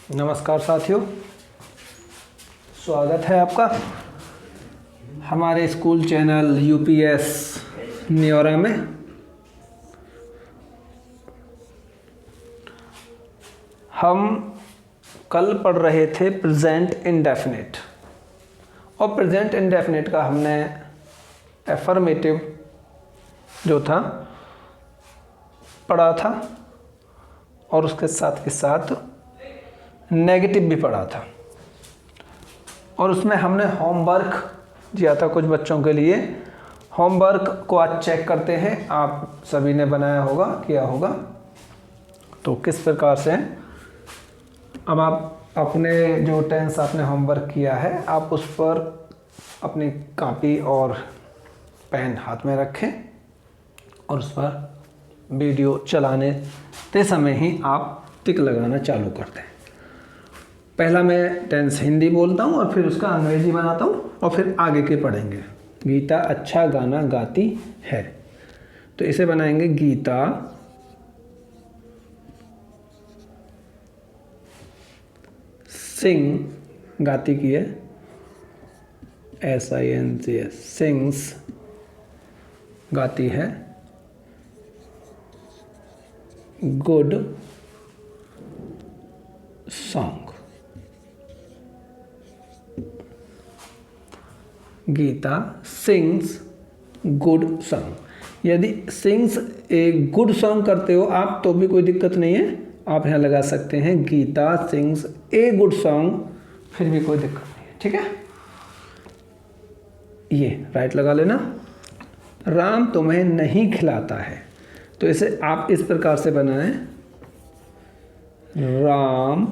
नमस्कार साथियों, स्वागत है आपका हमारे स्कूल चैनल यूपीएस न्योरा में। हम कल पढ़ रहे थे प्रेजेंट इंडेफिनिट और प्रेजेंट इंडेफिनिट का हमने एफर्मेटिव जो था पढ़ा था और उसके साथ नेगेटिव भी पढ़ा था और उसमें हमने होमवर्क दिया था कुछ बच्चों के लिए। होमवर्क को आज चेक करते हैं, आप सभी ने बनाया होगा, किया होगा। तो किस प्रकार से अब आप अपने जो टेंस आपने होमवर्क किया है आप उस पर अपनी कॉपी और पेन हाथ में रखें और उस पर वीडियो चलाने ते समय ही आप टिक लगाना चालू कर दें। पहला मैं टेंस हिंदी बोलता हूँ और फिर उसका अंग्रेजी बनाता हूँ और फिर आगे के पढ़ेंगे। गीता अच्छा गाना गाती है, तो इसे बनाएंगे गीता सिंग, गाती की है SINGS, सिंग्स गाती है good song. Gita sings good song. यदि सिंग्स एक गुड सॉन्ग करते हो आप तो भी कोई दिक्कत नहीं है, आप यहाँ लगा सकते हैं Gita sings a good song, फिर भी कोई दिक्कत नहीं है। ठीक है, ये राइट लगा लेना। राम तुम्हें नहीं खिलाता है, तो इसे आप इस प्रकार से बनाएं, Ram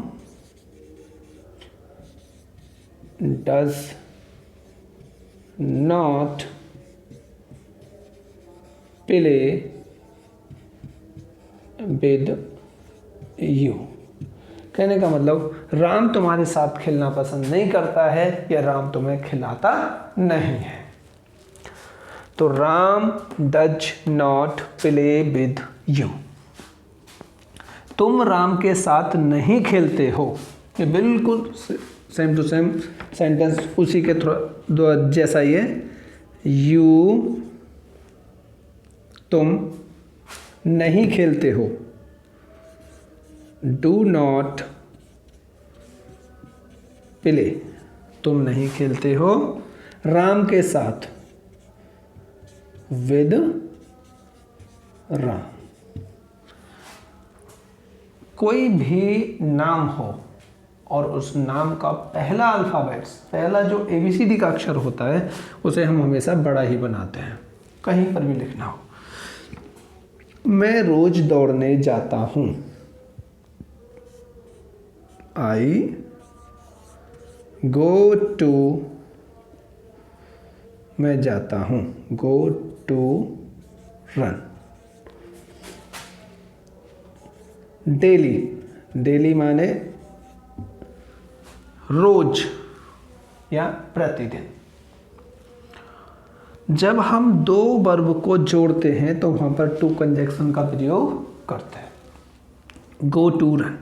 does not play with you. कहने का मतलब राम तुम्हारे साथ खेलना पसंद नहीं करता है या राम तुम्हें खिलाता नहीं है। तो Ram does not play with you. तुम राम के साथ नहीं खेलते हो, ये बिल्कुल सेम टू सेम सेंटेंस उसी के थोड़ा जैसा ही है। यू तुम नहीं खेलते हो, डू नॉट प्ले तुम नहीं खेलते हो राम के साथ, विद राम। कोई भी नाम हो और उस नाम का पहला अल्फ़ाबेट्स, पहला जो ABCD का अक्षर होता है उसे हम हमेशा बड़ा ही बनाते हैं, कहीं पर भी लिखना हो। मैं रोज दौड़ने जाता हूँ, आई गो टू, मैं जाता हूँ, go to run. Daily, daily माने रोज या प्रतिदिन। जब हम दो वर्ब को जोड़ते हैं तो वहां पर टू कंजक्शन का प्रयोग करते हैं। गो टू रन,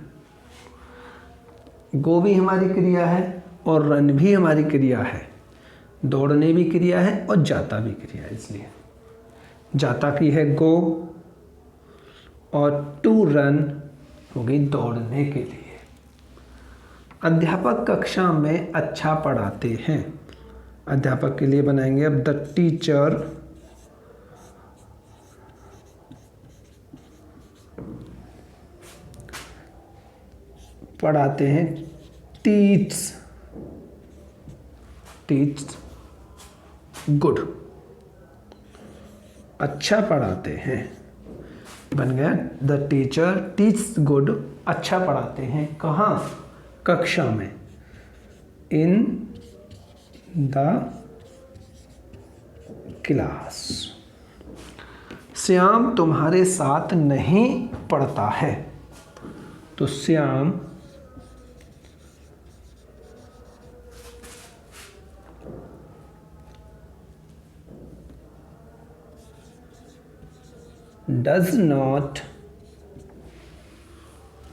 गो भी हमारी क्रिया है और रन भी हमारी क्रिया है, दौड़ने भी क्रिया है और जाता भी क्रिया है, इसलिए जाता की है गो और टू रन होगी दौड़ने के लिए। अध्यापक कक्षा में अच्छा पढ़ाते हैं, अध्यापक के लिए बनाएंगे अब द टीचर पढ़ाते हैं, टीच गुड, अच्छा पढ़ाते हैं, बन गया द टीचर टीच गुड, अच्छा पढ़ाते हैं। कहाँ? कक्षा में, इन द क्लास। श्याम तुम्हारे साथ नहीं पढ़ता है, तो श्याम डज नॉट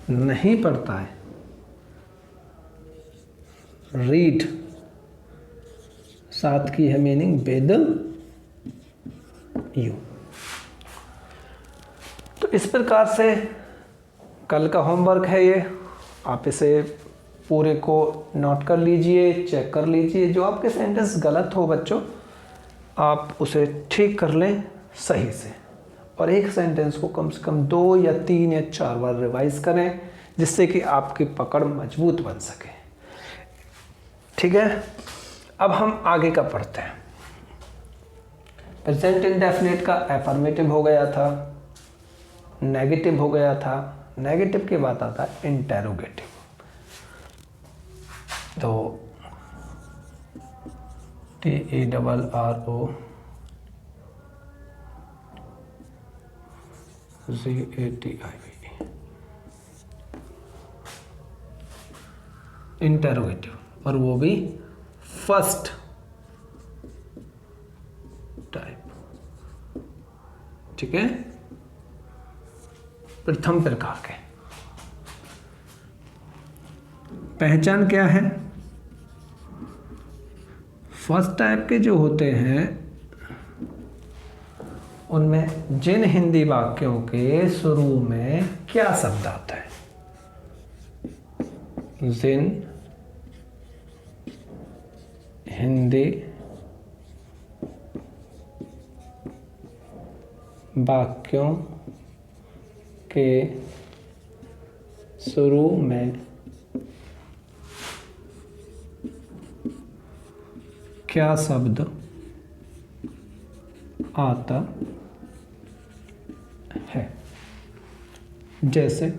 नहीं पढ़ता है, रीड, साथ की है मीनिंग विद यू। तो इस प्रकार से कल का होमवर्क है ये, आप इसे पूरे को नोट कर लीजिए, चेक कर लीजिए। जो आपके सेंटेंस गलत हो बच्चों, आप उसे ठीक कर लें सही से, और एक सेंटेंस को कम से कम 2 या 3 या 4 बार रिवाइज करें, जिससे कि आपकी पकड़ मजबूत बन सके। ठीक है, अब हम आगे का पढ़ते हैं। प्रेजेंट इंडेफिनिट का एफर्मेटिव हो गया था, नेगेटिव हो गया था, नेगेटिव के बाद आता है इंटेरोगेटिव। तो TERRO GATIV, इंटेरोगेटिव, और वो भी फर्स्ट टाइप। ठीक है, प्रथम प्रकार के। पहचान क्या है? फर्स्ट टाइप के जो होते हैं उनमें जिन हिंदी वाक्यों के शुरू में क्या शब्द आता है, जिन हिंदी वाक्यों के शुरू में क्या शब्द आता है। जैसे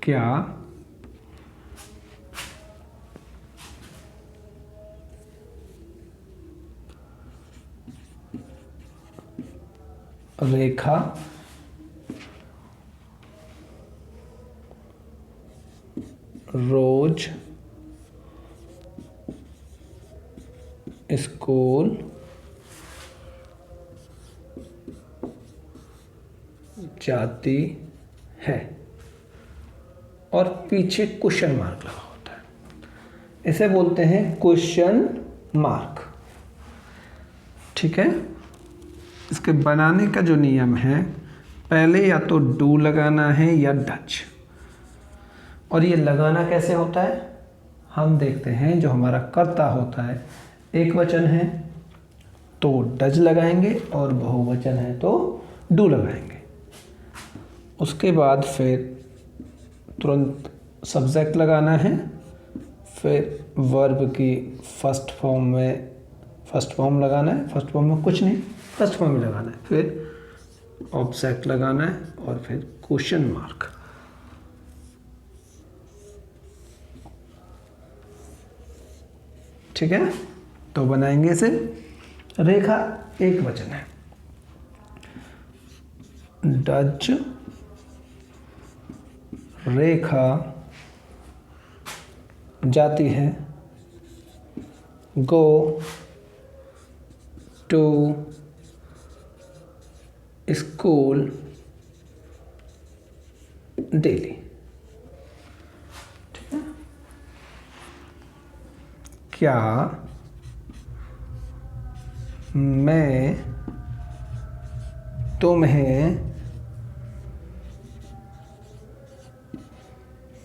क्या, रेखा, रोज स्कूल जाती है, और पीछे क्वेश्चन मार्क लगा होता है, इसे बोलते हैं क्वेश्चन मार्क। ठीक है, इसके बनाने का जो नियम है, पहले या तो डू लगाना है या डच। और ये लगाना कैसे होता है हम देखते हैं। जो हमारा कर्ता होता है एक वचन है तो डज लगाएंगे, और बहुवचन है तो डू लगाएंगे। उसके बाद फिर तुरंत सब्जेक्ट लगाना है, फिर वर्ब की फर्स्ट फॉर्म लगाना है। फर्स्ट फॉर्म में कुछ नहीं, फर्स्ट फॉर्म में लगाना है, फिर ऑब्जेक्ट लगाना है, और फिर क्वेश्चन मार्क। ठीक है, तो बनाएंगे इसे। रेखा एक वचन है, डज रेखा जाती है, गो टू स्कूल डेली। ठीक है, क्या मैं तुम्हें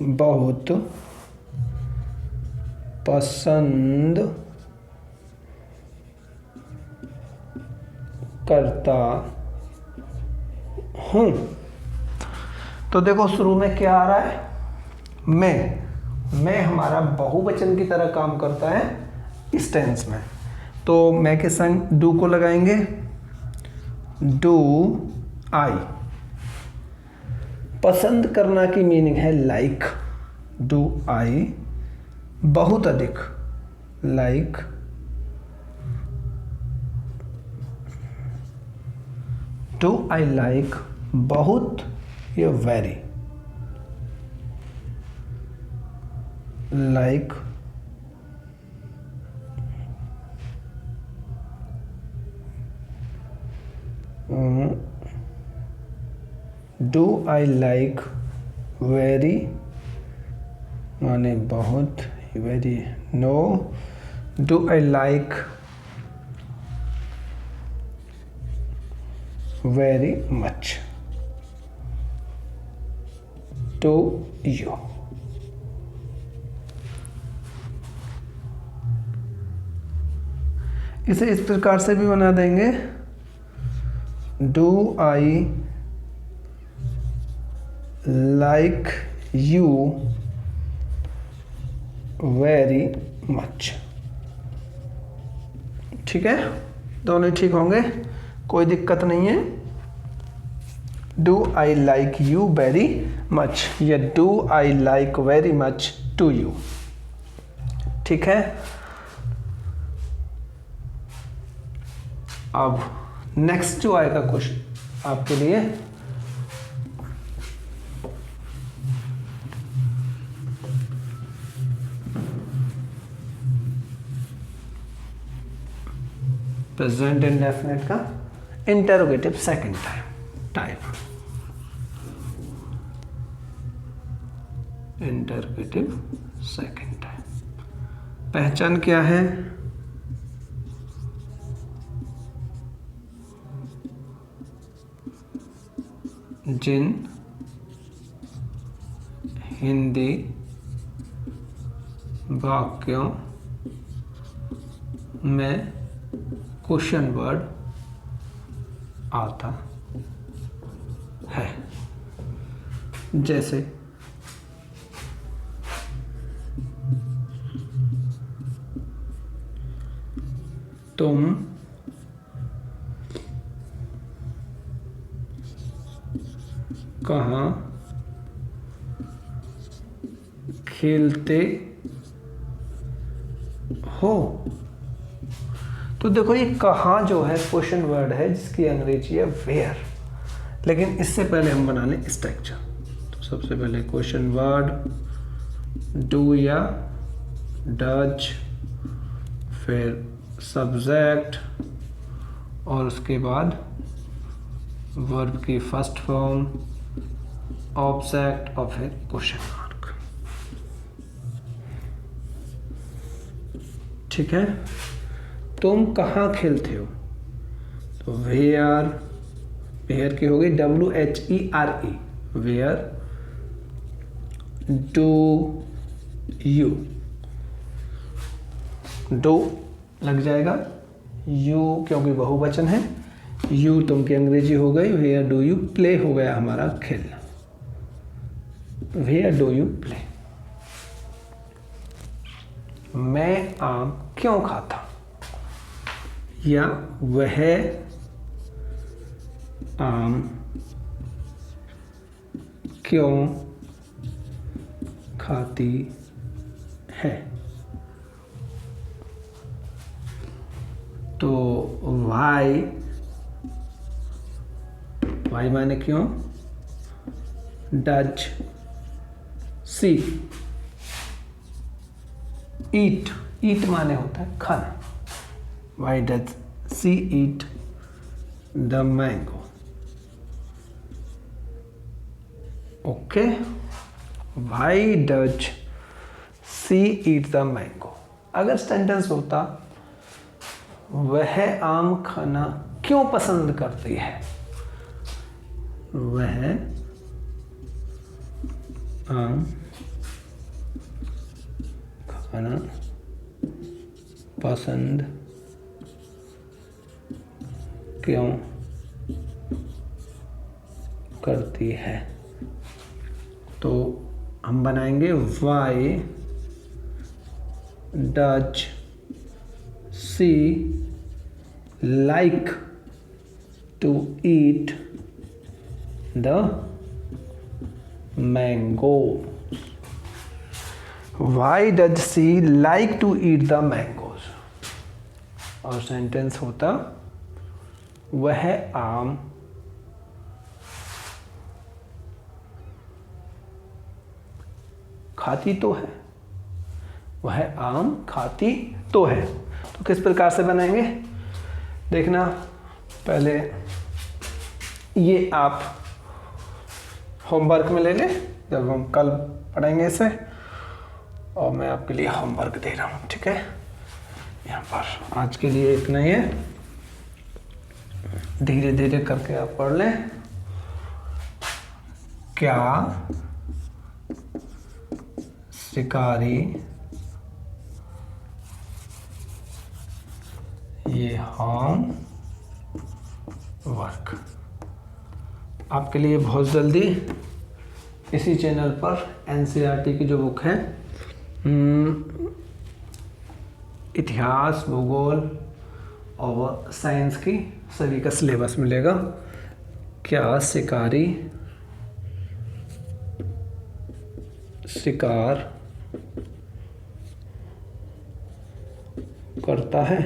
बहुत पसंद करता हूँ। तो देखो शुरू में क्या आ रहा है, मैं हमारा बहुवचन की तरह काम करता है इस टेंस में। तो मैं के संग डू को लगाएंगे, डू आई। पसंद करना की मीनिंग है लाइक, डू आई बहुत अधिक, लाइक डू आई लाइक बहुत या very, like do I like very माने बहुत, very no, do I like very much to you. इसे इस प्रकार से भी बना देंगे, do I like you very much. ठीक है, दोनों ठीक होंगे, कोई दिक्कत नहीं है। Do I like you very much या do I like very much to you. ठीक है, अब नेक्स्ट जो आएगा क्वेश्चन आपके लिए, प्रेजेंट इंडेफिनिट का interrogative second type, interrogative second type. पहचान क्या है? जिन हिंदी वाक्यों में क्वेश्चन वर्ड आता है, जैसे तुम कहाँ खेलते हो? तो देखो ये कहाँ जो है क्वेश्चन वर्ड है जिसकी अंग्रेजी है वेयर, लेकिन इससे पहले हम बना लें स्ट्रक्चर। तो सबसे पहले क्वेश्चन वर्ड डू या डज, फिर सब्जेक्ट और उसके बाद वर्ब की फर्स्ट फॉर्म ऑब्जेक्ट और फिर क्वेश्चन मार्क। ठीक है, तुम कहाँ खेलते हो? तो वेयर, वेयर की हो गई WHERE, where do you, do लग जाएगा, यू क्योंकि बहुवचन है, यू तुम की अंग्रेजी हो गई, वेयर डू यू प्ले हो गया हमारा खेलना, वेयर डू यू प्ले। मैं आम क्यों खाता? या वह आम क्यों खाती है? तो वाई, वाई माने क्यों, डज सी ईट, ईट माने होता है खाना, Y does C eat the mango. Okay, Y does C eat the mango. अगर सेंटेंस होता वह आम खाना क्यों पसंद करती है, वह आम खाना पसंद क्यों करती है, तो हम बनाएंगे why does she like to eat the mango. Why does she like to eat the mangoes. और सेंटेंस होता वह आम खाती तो है, वह आम खाती तो है। तो किस प्रकार से बनाएंगे देखना, पहले ये आप होमवर्क में ले लें, जब हम कल पढ़ेंगे इसे। और मैं आपके लिए होमवर्क दे रहा हूँ, ठीक है। यहाँ पर आज के लिए इतना ही है, धीरे धीरे करके आप पढ़ लें। क्या शिकारी ये होम वर्क आपके लिए बहुत जल्दी इसी चैनल पर एनसीईआरटी की जो बुक है, इतिहास, भूगोल और साइंस की सभी का सिलेबस मिलेगा। क्या शिकारी शिकार करता है?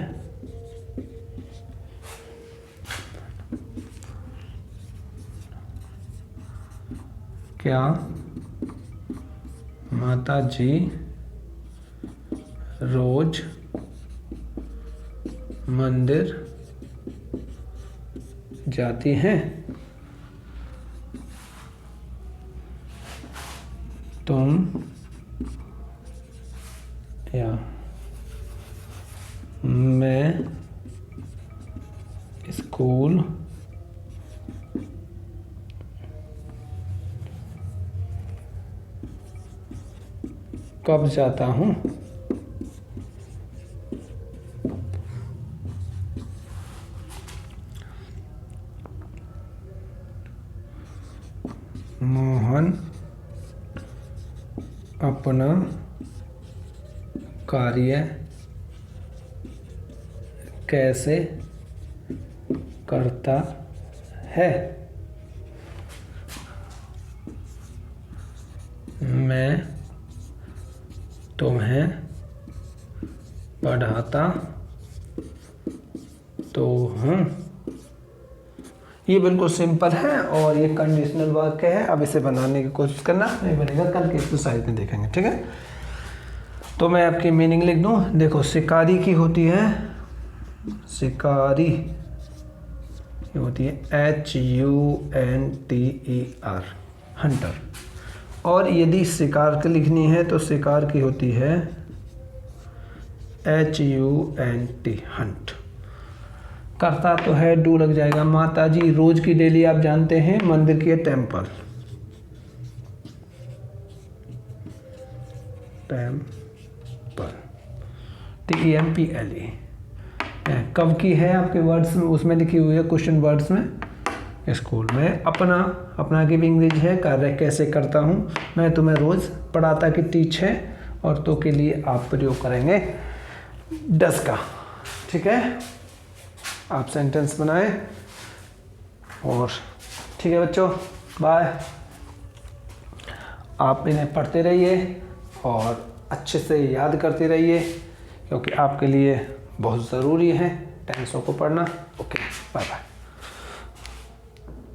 क्या माता जी रोज मंदिर जाती हैं? तुम या मैं स्कूल कब जाता हूँ? मोहन अपना कार्य कैसे करता है? मैं तुम्हें पढ़ाता तो हूँ। ये बिल्कुल सिंपल है और ये कंडीशनल वाक्य है। अब इसे बनाने की कोशिश करना, नहीं बनेगा कल की एक्सरसाइज में देखेंगे, ठीक है। तो मैं आपकी मीनिंग लिख दूँ। देखो, शिकारी की होती है, शिकारी ये होती है HUNTER, हंटर। और यदि शिकार की लिखनी है तो शिकार की होती है HUNT, हंट। करता तो है, डू लग जाएगा। माता जी रोज की, डेली आप जानते हैं, मंदिर की है टेम्पल, टेम्पल, TEMPLE। कब की है आपके वर्ड्स में, उसमें लिखी हुई है क्वेश्चन वर्ड्स में, स्कूल में। अपना की भी इंग्लिश है, कार्य कैसे करता हूँ, मैं तुम्हें रोज़ पढ़ाता की टीच है, और तो के लिए आप प्रयोग करेंगे डस का, ठीक है। आप सेंटेंस बनाएं और ठीक है बच्चों, बाय। आप इन्हें पढ़ते रहिए और अच्छे से याद करते रहिए, क्योंकि आपके लिए बहुत ज़रूरी है टेंसों को पढ़ना। Okay, bye bye.